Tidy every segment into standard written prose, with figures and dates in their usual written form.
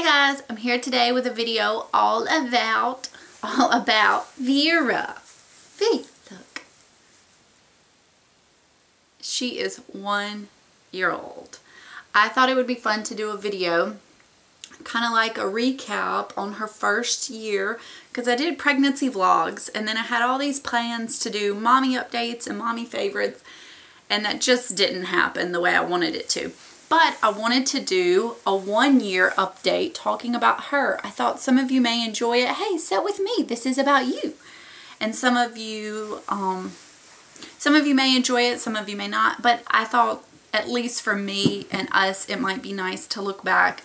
Hey guys, I'm here today with a video all about Vera. V, look. She is 1 year old. I thought it would be fun to do a video, kind of like a recap on her first year, because I did pregnancy vlogs and then I had all these plans to do mommy updates and mommy favorites, and that just didn't happen the way I wanted it to. But I wanted to do a 1 year update talking about her. I thought some of you may enjoy it. Hey, sit with me. This is about you. And some of you may enjoy it, some of you may not. But I thought, at least for me and us, it might be nice to look back,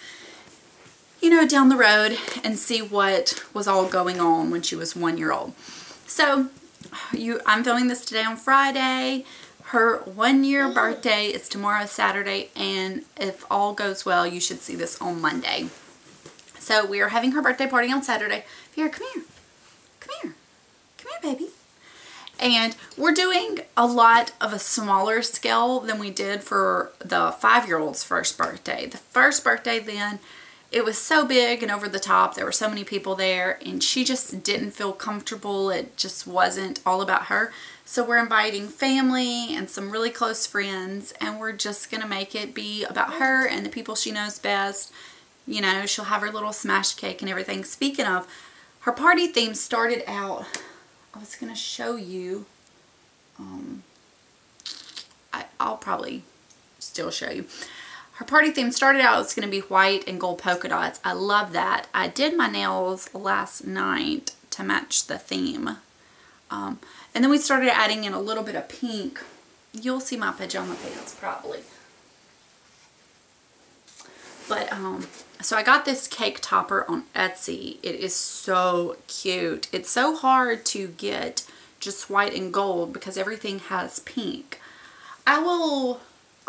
you know, down the road and see what was all going on when she was 1 year old. So, I'm filming this today on Friday. Her 1 year birthday is tomorrow, Saturday, and if all goes well, you should see this on Monday. So we are having her birthday party on Saturday. Vera, come here. Come here. Come here, baby. And we're doing a lot of a smaller scale than we did for the 5-year-old's first birthday. The first birthday then, it was so big and over the top. There were so many people there, and she just didn't feel comfortable. It just wasn't all about her. So we're inviting family and some really close friends, and we're just going to make it be about her and the people she knows best. You know, she'll have her little smash cake and everything. Speaking of, her party theme started out, I was going to show you, I'll probably still show you. Her party theme started out, it's going to be white and gold polka dots. I love that. I did my nails last night to match the theme. And then we started adding in a little bit of pink. You'll see my pajama pants probably. But, so I got this cake topper on Etsy. It is so cute. It's so hard to get just white and gold because everything has pink. I'll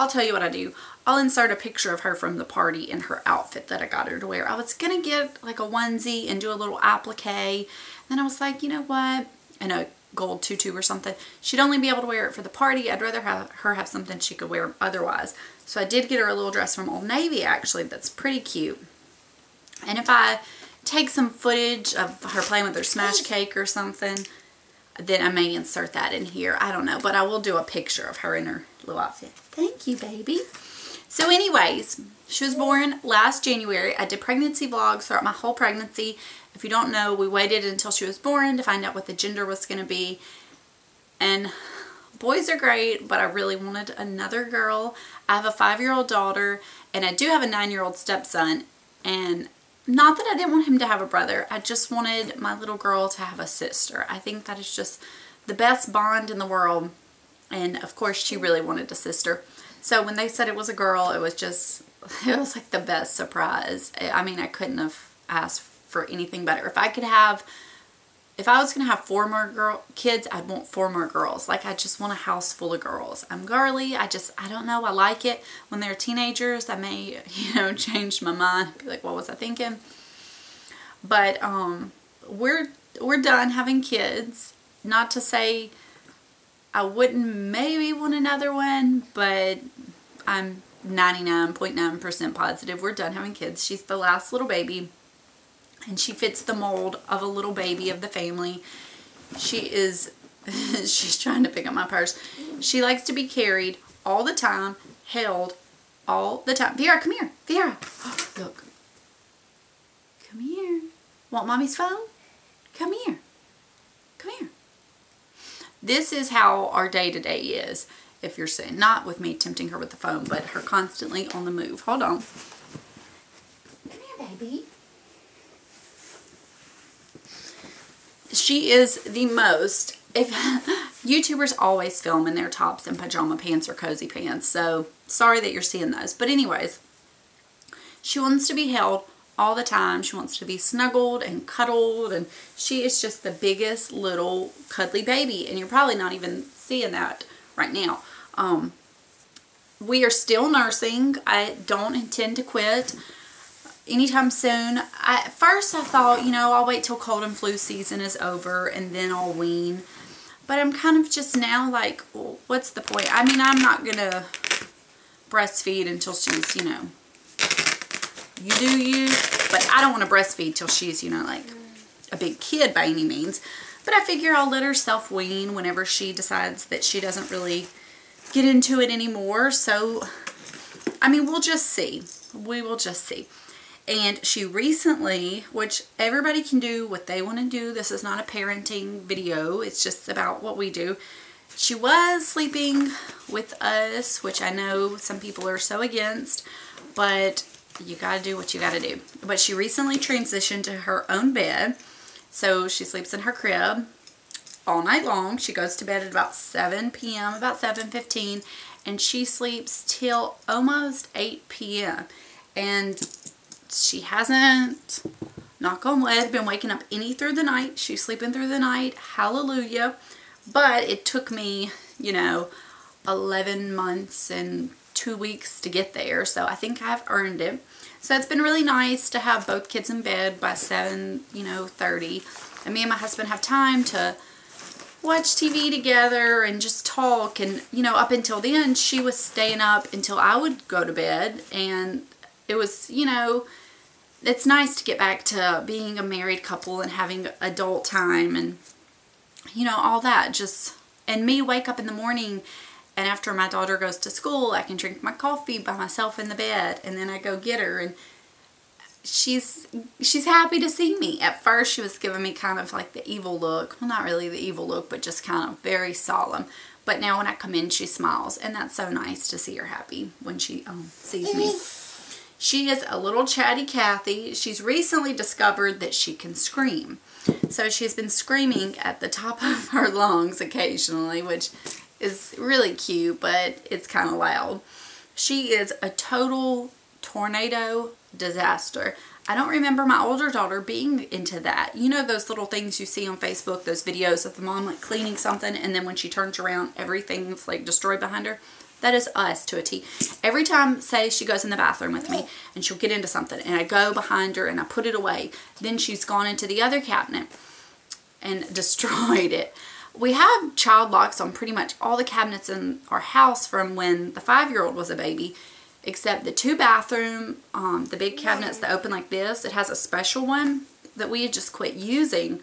tell you what I do. I'll insert a picture of her from the party in her outfit that I got her to wear. I was going to get like a onesie and do a little applique. Then I was like, you know what? And a gold tutu or something. She'd only be able to wear it for the party. I'd rather have her have something she could wear otherwise. So I did get her a little dress from Old Navy actually that's pretty cute. And if I take some footage of her playing with her smash cake or something, then I may insert that in here. I don't know, but I will do a picture of her in her little outfit. Thank you, baby. So anyways, she was born last January. I did pregnancy vlogs throughout my whole pregnancy. If you don't know, we waited until she was born to find out what the gender was going to be. And boys are great, but I really wanted another girl. I have a 5-year-old daughter, and I do have a 9-year-old stepson. And not that I didn't want him to have a brother. I just wanted my little girl to have a sister. I think that is just the best bond in the world. And of course, she really wanted a sister. So when they said it was a girl, it was like the best surprise. I mean, I couldn't have asked for anything better. If I was going to have 4 more kids, I'd want 4 more girls. Like, I just want a house full of girls. I'm girly. I don't know. I like it. When they're teenagers, I may, you know, change my mind. Be like, what was I thinking? But, we're done having kids. Not to say I wouldn't maybe want another one, but I'm 99.9% positive we're done having kids. She's the last little baby, and she fits the mold of a little baby of the family. She's trying to pick up my purse. She likes to be carried all the time, held all the time. Vera, come here. Vera, oh, look. Come here. Want mommy's phone? Come here. Come here. This is how our day-to-day is, if you're saying, not with me tempting her with the phone, but her constantly on the move. Hold on. Come here, baby. She is the most, YouTubers always film in their tops and pajama pants or cozy pants, so sorry that you're seeing those. But anyways, she wants to be held all the time. She wants to be snuggled and cuddled, and she is just the biggest little cuddly baby, and you're probably not even seeing that right now. We are still nursing. I don't intend to quit anytime soon. At first I thought, you know, I'll wait till cold and flu season is over and then I'll wean. But I'm kind of just now like, well, what's the point? I mean, I'm not going to breastfeed until she's, you know, you do you, But I don't want to breastfeed till she's, you know, like a big kid by any means. But I figure I'll let her self-wean whenever she decides that she doesn't really get into it anymore. So, I mean, we'll just see. We will just see. And she recently, which everybody can do what they want to do. This is not a parenting video. It's just about what we do. She was sleeping with us, which I know some people are so against, but you got to do what you got to do. But she recently transitioned to her own bed. So she sleeps in her crib all night long. She goes to bed at about 7 p.m., about 7:15, and she sleeps till almost 8 p.m. And she hasn't, knock on wood, been waking up any through the night. She's sleeping through the night. Hallelujah. But it took me, you know, 11 months and 2 weeks to get there. So I think I've earned it. So it's been really nice to have both kids in bed by 7:30. And me and my husband have time to watch TV together and just talk. And, you know, up until then, she was staying up until I would go to bed. And it was, you know, it's nice to get back to being a married couple and having adult time and, you know, all that. Just, and me wake up in the morning, and after my daughter goes to school, I can drink my coffee by myself in the bed, and then I go get her, and she's happy to see me. At first, she was giving me kind of like the evil look. Well, not really the evil look, but just kind of very solemn. But now when I come in, she smiles, and that's so nice to see her happy when she sees me. She is a little chatty Cathy. She's recently discovered that she can scream. So she's been screaming at the top of her lungs occasionally, which is really cute, but it's kind of loud. She is a total tornado disaster. I don't remember my older daughter being into that. You know those little things you see on Facebook, those videos of the mom like cleaning something, and then when she turns around, everything's like destroyed behind her? That is us to a T. Every time, say she goes in the bathroom with me and she'll get into something and I go behind her and I put it away, then she's gone into the other cabinet and destroyed it. We have child locks on pretty much all the cabinets in our house from when the 5-year-old was a baby, except the 2 bathroom, the big cabinets that open like this. It has a special one that we had just quit using,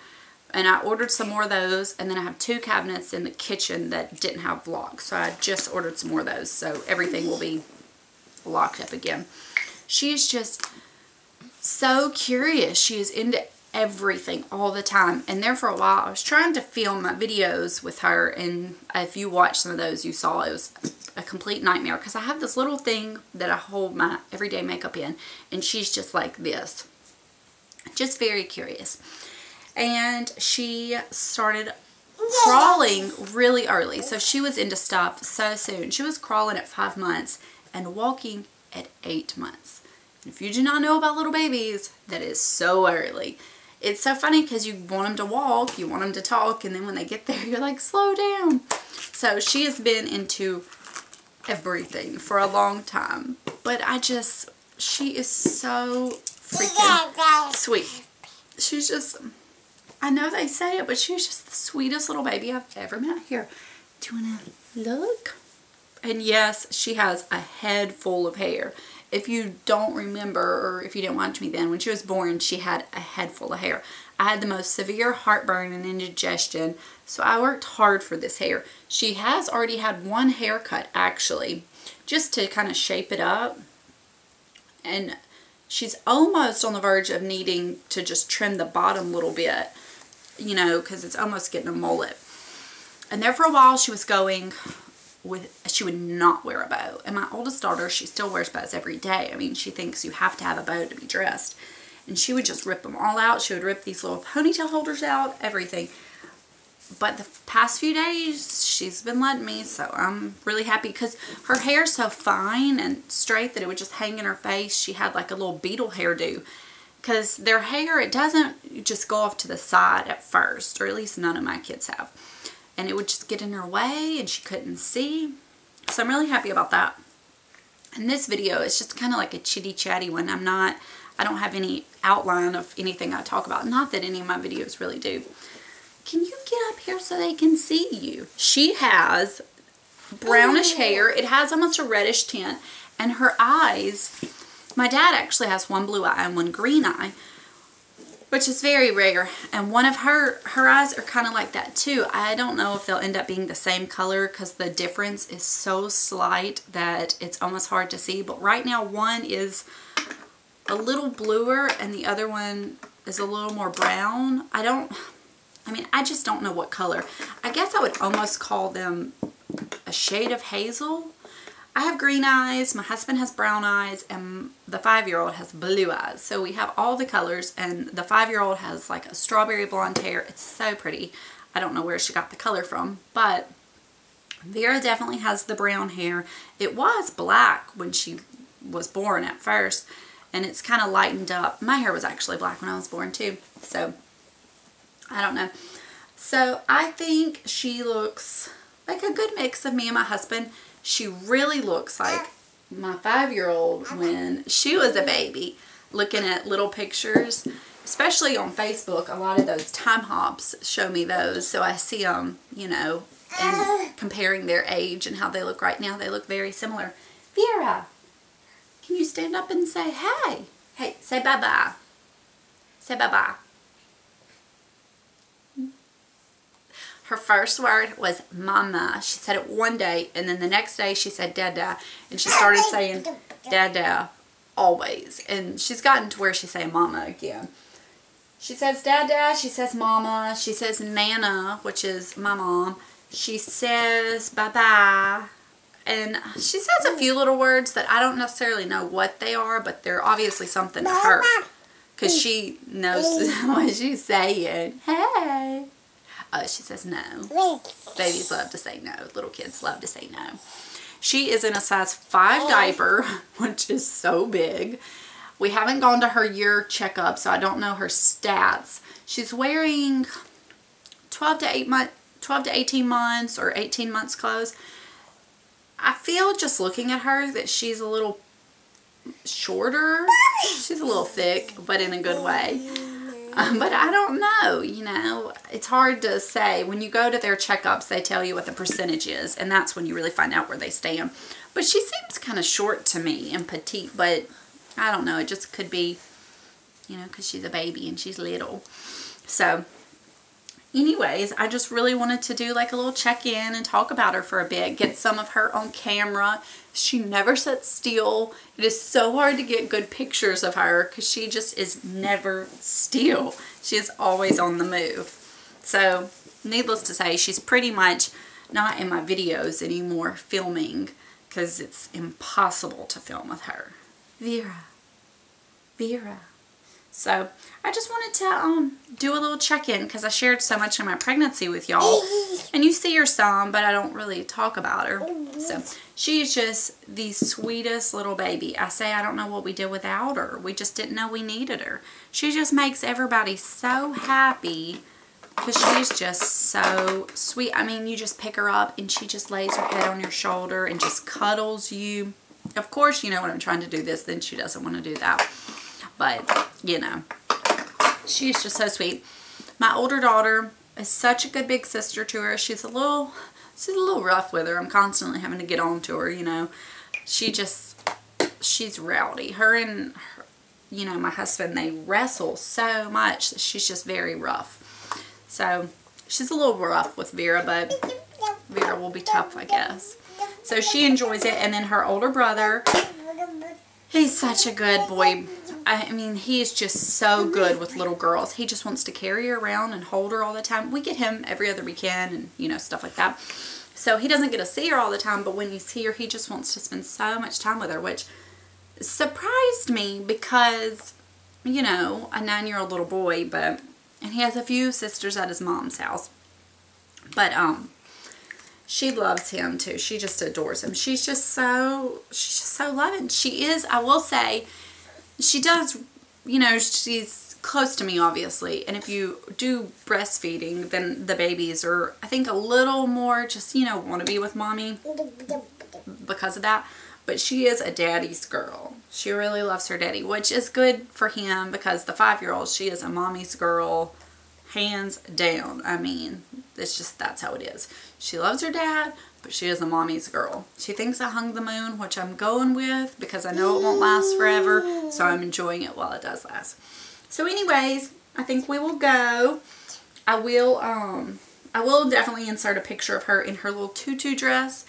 and I ordered some more of those, and then I have 2 cabinets in the kitchen that didn't have locks, so I just ordered some more of those, so everything will be locked up again. She is just so curious. She is into everything all the time, and there for a while I was trying to film my videos with her, and if you watched some of those, you saw it was a complete nightmare because I have this little thing that I hold my everyday makeup in, and she's just like this, just very curious. And she started crawling really early, so she was into stuff so soon. She was crawling at 5 months and walking at 8 months. And if you do not know about little babies, that is so early. It's so funny because you want them to walk, you want them to talk, and then when they get there, you're like, slow down. So she has been into everything for a long time. But she is so freaking sweet. She's just, I know they say it, but she's just the sweetest little baby I've ever met. Here, do you want to look? And yes, she has a head full of hair. If you don't remember, or if you didn't watch me then, when she was born, she had a head full of hair. I had the most severe heartburn and indigestion, so I worked hard for this hair. She has already had 1 haircut, actually, just to kind of shape it up. And she's almost on the verge of needing to just trim the bottom a little bit, you know, because it's almost getting a mullet. And there for a while, she was going with, she would not wear a bow. And my oldest daughter, she still wears bows every day. I mean, she thinks you have to have a bow to be dressed. And she would just rip them all out. She would rip these little ponytail holders out, everything. But the past few days, she's been letting me, so I'm really happy because her hair's so fine and straight that it would just hang in her face. She had like a little beetle hairdo. Because their hair, it doesn't just go off to the side at first, or at least none of my kids have. And it would just get in her way and she couldn't see. So I'm really happy about that. And this video is just kind of like a chitty chatty one. I don't have any outline of anything I talk about. Not that any of my videos really do. Can you get up here so they can see you? She has brownish hair. It has almost a reddish tint. And her eyes, My dad actually has one blue eye and one green eye, which is very rare. And one of her eyes are kind of like that too. I don't know if they'll end up being the same color because the difference is so slight that it's almost hard to see. But right now one is a little bluer and the other one is a little more brown. I just don't know what color. I guess I would almost call them a shade of hazel. I have green eyes, my husband has brown eyes, and the 5-year-old has blue eyes. So we have all the colors, and the 5-year-old has like a strawberry blonde hair. It's so pretty. I don't know where she got the color from, but Vera definitely has the brown hair. It was black when she was born at first, and it's kind of lightened up. My hair was actually black when I was born too, so I don't know. So I think she looks like a good mix of me and my husband. She really looks like my 5-year-old when she was a baby. Looking at little pictures, especially on Facebook, a lot of those time hops show me those. So I see them, you know, and comparing their age and how they look right now. They look very similar. Vera, can you stand up and say hey? Hey, say bye-bye. Say bye-bye. Her first word was mama. She said it one day, and then the next day she said dada, and she started saying dada always. And she's gotten to where she's saying mama again. She says dada, she says mama, she says nana, which is my mom. She says bye-bye, and she says a few little words that I don't necessarily know what they are, but they're obviously something to her, because she knows what she's saying. Hey. She says no. Babies love to say no. Little kids love to say no. She is in a size 5 diaper, which is so big. We haven't gone to her year checkup, so I don't know her stats. She's wearing 12 to 18 months or 18 months clothes. I feel just looking at her that she's a little shorter. She's a little thick, but in a good way. But I don't know, you know, it's hard to say. When you go to their checkups, they tell you what the percentage is, and that's when you really find out where they stand. But she seems kind of short to me and petite, but I don't know, it just could be, you know, because she's a baby and she's little. So, anyways, I just really wanted to do like a little check-in and talk about her for a bit, get some of her on camera. She never sits still. It is so hard to get good pictures of her because she just is never still. She is always on the move. So, needless to say, she's pretty much not in my videos anymore filming because it's impossible to film with her. Vera. Vera. So, I just wanted to do a little check-in because I shared so much of my pregnancy with y'all. And you see her some, but I don't really talk about her. So, she's just the sweetest little baby. I say I don't know what we did without her. We just didn't know we needed her. She just makes everybody so happy because she's just so sweet. I mean, you just pick her up and she just lays her head on your shoulder and just cuddles you. Of course, you know, when I'm trying to do this, then she doesn't want to do that. But, you know, she's just so sweet. My older daughter is such a good big sister to her. She's a little rough with her. I'm constantly having to get on to her, you know. She's rowdy. Her and, you know, my husband, they wrestle so much that she's just very rough. So, she's a little rough with Vera, but Vera will be tough, I guess. So, she enjoys it. And then her older brother, he's such a good boy. I mean, he is just so good with little girls. He just wants to carry her around and hold her all the time. We get him every other weekend and, you know, stuff like that. So he doesn't get to see her all the time, but when he's here, he just wants to spend so much time with her, which surprised me because, you know, a 9-year-old little boy, and he has a few sisters at his mom's house. But, she loves him too. She just adores him. She's just so loving. She is, I will say, she does, you know, she's close to me, obviously. And if you do breastfeeding, then the babies are, I think, a little more just, you know, want to be with mommy because of that. But she is a daddy's girl. She really loves her daddy, which is good for him because the 5-year-old, she is a mommy's girl, hands down. I mean, it's just, that's how it is. She loves her dad, but she is a mommy's girl. She thinks I hung the moon, which I'm going with because I know it won't last forever, so I'm enjoying it while it does last. So anyways, I think we will go. I will definitely insert a picture of her in her little tutu dress.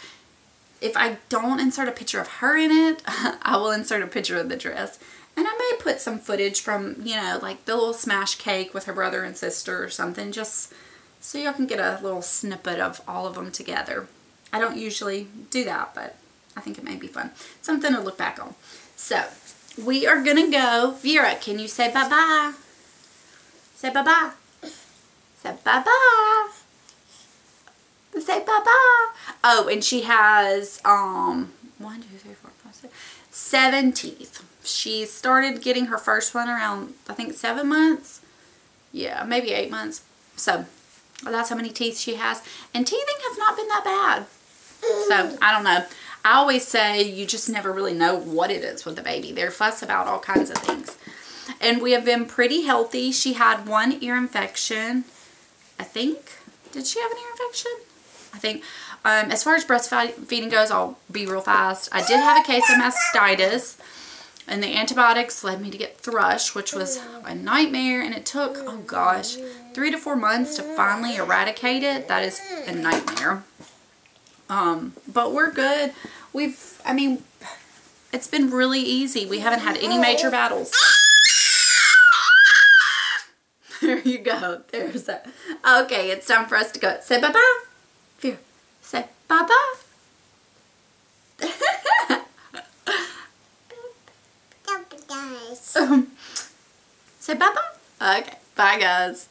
If I don't insert a picture of her in it, I will insert a picture of the dress. And I may put some footage from, you know, like the little smash cake with her brother and sister or something, just so y'all can get a little snippet of all of them together. I don't usually do that, but I think it may be fun. Something to look back on. So, we are going to go. Vera, can you say bye-bye? Say bye-bye. Say bye-bye. Say bye-bye. Oh, and she has 1, 2, 3, 4, 5, 6, 7 teeth. She started getting her first one around, I think, 7 months. Yeah, maybe 8 months. So, that's how many teeth she has. And teething has not been that bad. So, I don't know. I always say you just never really know what it is with the baby. They're fuss about all kinds of things. And we have been pretty healthy. She had 1 ear infection, I think. Did she have an ear infection? I think. As far as breastfeeding goes, I'll be real fast. I did have a case of mastitis, and the antibiotics led me to get thrush, which was a nightmare, and it took, oh gosh, 3 to 4 months to finally eradicate it. That is a nightmare. But we're good. I mean, it's been really easy. We haven't had any major battles. There you go. There's that. Okay, it's time for us to go. Say bye-bye. Here. Say bye-bye. Say bye-bye. Okay. Bye, guys.